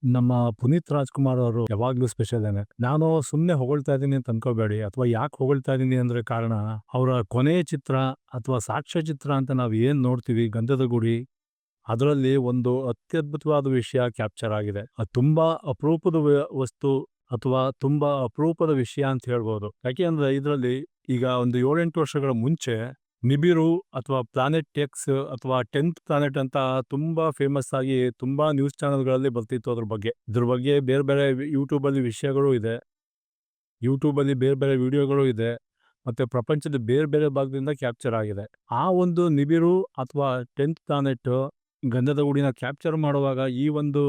ನಮ್ಮ ಪುನೀತ್ ರಾಜ್ಕುಮಾರ್ ಅವರು ಯಾವಾಗ್ಲೂ ಸ್ಪೆಷಲೇನೆ. ನಾನು ಸುಮ್ನೆ ಹೊಗಳ್ತಾ ಇದೀನಿ ಅಂತ ಅನ್ಕೋಬೇಡಿ, ಅಥವಾ ಯಾಕೆ ಹೊಗಳ್ತಾ ಇದೀನಿ ಅಂದ್ರೆ ಕಾರಣ, ಅವರ ಕೊನೆಯ ಚಿತ್ರ ಅಥವಾ ಸಾಕ್ಷ್ಯಚಿತ್ರ ಅಂತ ನಾವು ಏನ್ ನೋಡ್ತೀವಿ ಗಂಧದ ಗುಡಿ, ಅದರಲ್ಲಿ ಒಂದು ಅತ್ಯದ್ಭುತವಾದ ವಿಷಯ ಕ್ಯಾಪ್ಚರ್ ಆಗಿದೆ. ಅದು ತುಂಬಾ ಅಪರೂಪದ ವಸ್ತು ಅಥವಾ ತುಂಬಾ ಅಪರೂಪದ ವಿಷಯ ಅಂತ ಹೇಳ್ಬೋದು. ಯಾಕೆ ಅಂದ್ರೆ ಇದರಲ್ಲಿ ಈಗ ಒಂದು 7-8 ವರ್ಷಗಳ ಮುಂಚೆ ನಿಬಿರು ಅಥವಾ ಪ್ಲಾನೆಟ್ ಎಕ್ಸ್ ಅಥವಾ 10th ಪ್ಲಾನೆಟ್ ಅಂತ ತುಂಬಾ ಫೇಮಸ್ ಆಗಿ ತುಂಬಾ ನ್ಯೂಸ್ ಚಾನೆಲ್ಗಳಲ್ಲಿ ಬರ್ತಿತ್ತು. ಇದ್ರ ಬಗ್ಗೆ ಬೇರೆ ಬೇರೆ ಯೂಟ್ಯೂಬಲ್ಲಿ ವಿಷಯಗಳು ಇದೆ, ಯೂಟ್ಯೂಬಲ್ಲಿ ಬೇರೆ ಬೇರೆ ವಿಡಿಯೋಗಳು ಇದೆ, ಮತ್ತೆ ಪ್ರಪಂಚದ ಬೇರೆ ಬೇರೆ ಭಾಗದಿಂದ ಕ್ಯಾಪ್ಚರ್ ಆಗಿದೆ. ಆ ಒಂದು ನಿಬಿರು ಅಥವಾ 10th ಪ್ಲಾನೆಟ್ ಗಂಧದ ಗುಡಿನ ಕ್ಯಾಪ್ಚರ್ ಮಾಡುವಾಗ ಈ ಒಂದು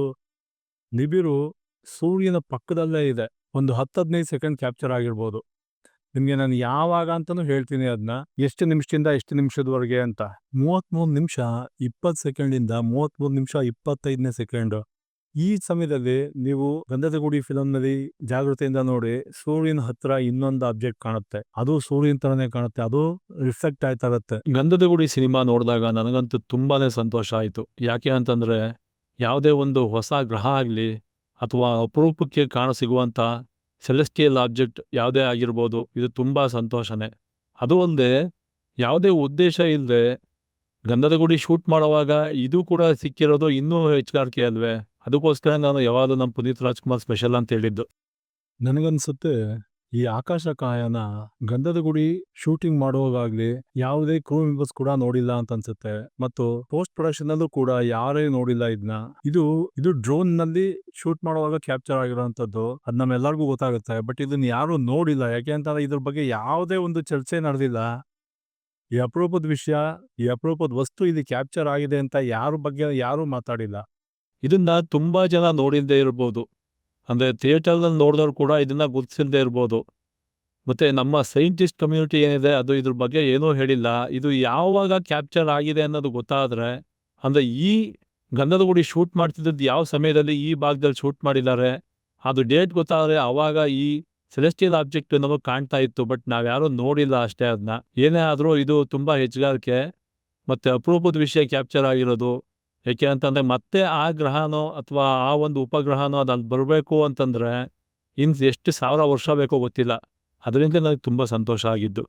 ನಿಬಿರು ಸೂರ್ಯನ ಪಕ್ಕದಲ್ಲೇ ಇದೆ. ಒಂದು 10-15 ಸೆಕೆಂಡ್ ಕ್ಯಾಪ್ಚರ್ ಆಗಿರ್ಬೋದು. ನಿಮಗೆ ನಾನು ಯಾವಾಗ ಅಂತಾನು ಹೇಳ್ತೀನಿ ಅದನ್ನ, ಎಷ್ಟು ನಿಮಿಷದಿಂದ ಎಷ್ಟು ನಿಮಿಷದವರೆಗೆ ಅಂತ. 33 ನಿಮಿಷ 20 ಸೆಕೆಂಡಿಂದ 33 ನಿಮಿಷ 25ನೇ ಸೆಕೆಂಡ್. ಈ ಸಮಯದಲ್ಲಿ ನೀವು ಗಂಧದ ಗುಡಿ ಫಿಲಂನಲ್ಲಿ ಜಾಗೃತಿಯಿಂದ ನೋಡಿ, ಸೂರ್ಯನ ಹತ್ರ ಇನ್ನೊಂದು ಆಬ್ಜೆಕ್ಟ್ ಕಾಣುತ್ತೆ. ಅದು ಸೂರ್ಯನ ತರನೇ ಕಾಣುತ್ತೆ, ಅದು ರಿಫ್ಲೆಕ್ಟ್ ಆಯ್ತಾ ಇರುತ್ತೆ. ಗಂಧದ ಗುಡಿ ಸಿನಿಮಾ ನೋಡಿದಾಗ ನನಗಂತೂ ತುಂಬಾನೇ ಸಂತೋಷ ಆಯಿತು. ಯಾಕೆ ಅಂತಂದ್ರೆ ಯಾವುದೇ ಒಂದು ಹೊಸ ಗ್ರಹ ಆಗಲಿ ಅಥವಾ ಅಪರೂಪಕ್ಕೆ ಕಾಣಸಿಗುವಂಥ ಸೆಲೆಸ್ಟಿಯಲ್ ಆಬ್ಜೆಕ್ಟ್ ಯಾವುದೇ ಆಗಿರ್ಬೋದು, ಇದು ತುಂಬ ಸಂತೋಷನೇ. ಅದು ಅಲ್ಲದೆ ಯಾವುದೇ ಉದ್ದೇಶ ಇಲ್ಲದೆ ಗಂಧದ ಗುಡಿ ಶೂಟ್ ಮಾಡುವಾಗ ಇದು ಕೂಡ ಸಿಕ್ಕಿರೋದು ಇನ್ನೂ ಹೆಚ್ಚುಗಾರಿಕೆ ಅಲ್ವೇ. ಅದಕ್ಕೋಸ್ಕರ ನಾನು ಯಾವಾಗಲೂ ನಮ್ಮ ಪುನೀತ್ ರಾಜ್ಕುಮಾರ್ ಸ್ಪೆಷಲ್ ಅಂತ ಹೇಳಿದ್ದು. ನನಗನ್ಸುತ್ತೆ ಈ ಆಕಾಶಕಾಯನ ಗಂಧದ ಗುಡಿ ಶೂಟಿಂಗ್ ಮಾಡುವಾಗಲಿ ಯಾವುದೇ ಕ್ರೂ ಮೆಂಬರ್ಸ್ ಕೂಡ ನೋಡಿಲ್ಲ ಅಂತ ಅನ್ಸುತ್ತೆ, ಮತ್ತು ಪೋಸ್ಟ್ ಪ್ರೊಡಕ್ಷನ್ ಅಲ್ಲೂ ಕೂಡ ಯಾರೇ ನೋಡಿಲ್ಲ ಇದನ್ನ. ಇದು ಡ್ರೋನ್ ನಲ್ಲಿ ಶೂಟ್ ಮಾಡುವಾಗ ಕ್ಯಾಪ್ಚರ್ ಆಗಿರೋಂಥದ್ದು, ಅದು ನಮ್ಮೆಲ್ಲರಿಗೂ ಗೊತ್ತಾಗುತ್ತೆ. ಬಟ್ ಇದನ್ನ ಯಾರು ನೋಡಿಲ್ಲ, ಯಾಕೆ ಅಂತಂದ್ರೆ ಇದ್ರ ಬಗ್ಗೆ ಯಾವುದೇ ಒಂದು ಚರ್ಚೆ ನಡೆದಿಲ್ಲ. ಈ ಅಪರೂಪದ ವಿಷಯ, ಈ ಅಪರೂಪದ ವಸ್ತು ಇಲ್ಲಿ ಕ್ಯಾಪ್ಚರ್ ಆಗಿದೆ ಅಂತ ಯಾರು ಮಾತಾಡಿಲ್ಲ. ಇದನ್ನ ತುಂಬಾ ಜನ ನೋಡಿಲ್ಲದೆ ಇರ್ಬೋದು, ಅಂದರೆ ಥಿಯೇಟರ್ನಲ್ಲಿ ನೋಡಿದವ್ರು ಕೂಡ ಇದನ್ನ ಗುರುತಿಸಿಲ್ಲದೆ ಇರ್ಬೋದು. ಮತ್ತು ನಮ್ಮ ಸೈಂಟಿಸ್ಟ್ ಕಮ್ಯುನಿಟಿ ಏನಿದೆ ಅದು ಇದ್ರ ಬಗ್ಗೆ ಏನೂ ಹೇಳಿಲ್ಲ. ಇದು ಯಾವಾಗ ಕ್ಯಾಪ್ಚರ್ ಆಗಿದೆ ಅನ್ನೋದು ಗೊತ್ತಾದರೆ, ಅಂದರೆ ಈ ಗಂಧದ ಗುಡಿ ಶೂಟ್ ಮಾಡ್ತಿದ್ದದ್ದು ಯಾವ ಸಮಯದಲ್ಲಿ ಈ ಭಾಗದಲ್ಲಿ ಶೂಟ್ ಮಾಡಿದ್ದಾರೆ ಅದು ಡೇಟ್ ಗೊತ್ತಾದರೆ ಆವಾಗ ಈ ಸೆಲೆಸ್ಟಿಯಲ್ ಆಬ್ಜೆಕ್ಟ್ ನಮಗೆ ಕಾಣ್ತಾ ಇತ್ತು. ಬಟ್ ನಾವ್ಯಾರೂ ನೋಡಿಲ್ಲ ಅಷ್ಟೇ ಅದನ್ನ. ಏನೇ ಆದರೂ ಇದು ತುಂಬ ಹೆಚ್ಚುಗಾರಿಕೆ ಮತ್ತು ಅಪರೂಪದ ವಿಷಯ ಕ್ಯಾಪ್ಚರ್ ಆಗಿರೋದು. ಏಕೆ ಅಂತಂದರೆ ಮತ್ತೆ ಆ ಗ್ರಹನೋ ಅಥವಾ ಆ ಒಂದು ಉಪಗ್ರಹನೋ ಅದು ಅಲ್ಲಿ ಬರಬೇಕು ಅಂತಂದರೆ ಇನ್ನು ಎಷ್ಟು 1000 ವರ್ಷ ಬೇಕೋ ಗೊತ್ತಿಲ್ಲ. ಅದರಿಂದ ನನಗೆ ತುಂಬ ಸಂತೋಷ ಆಗಿದ್ದು.